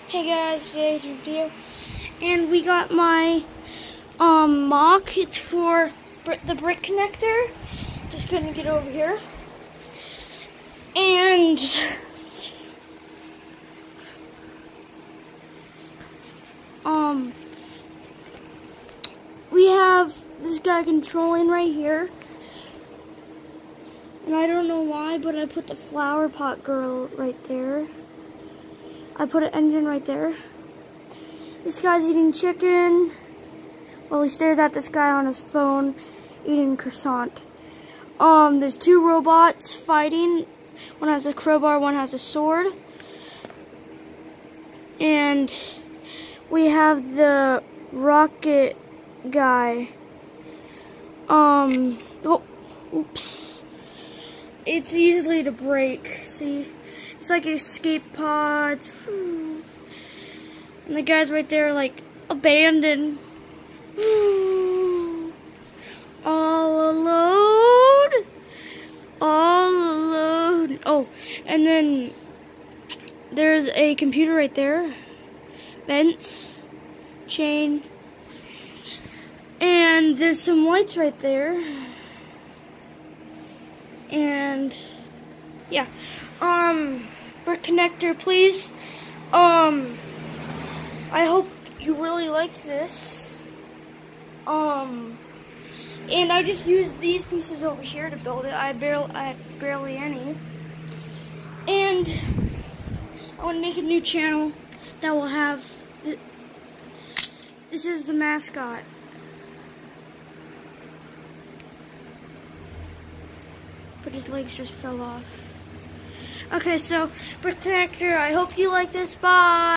Hey guys, today's video, and we got my mock. It's for the brick connector. Just couldn't get over here, and we have this guy controlling right here, and I don't know why, but I put the flower pot girl right there. I put an engine right there. This guy's eating chicken. Well, he stares at this guy on his phone eating croissant. There's two robots fighting. One has a crowbar, one has a sword. And we have the rocket guy. Oh, oops. It's easily to break, see? It's like escape pods. And the guys right there like abandoned. All alone. All alone. Oh, and then there's a computer right there. Vents. Chain. And there's some lights right there. And yeah. Brick connector, please. I hope you really liked this. And I just used these pieces over here to build it. I had barely any. And I want to make a new channel that will have this is the mascot. But his legs just fell off. Okay, so brick connector, I hope you like this. Bye.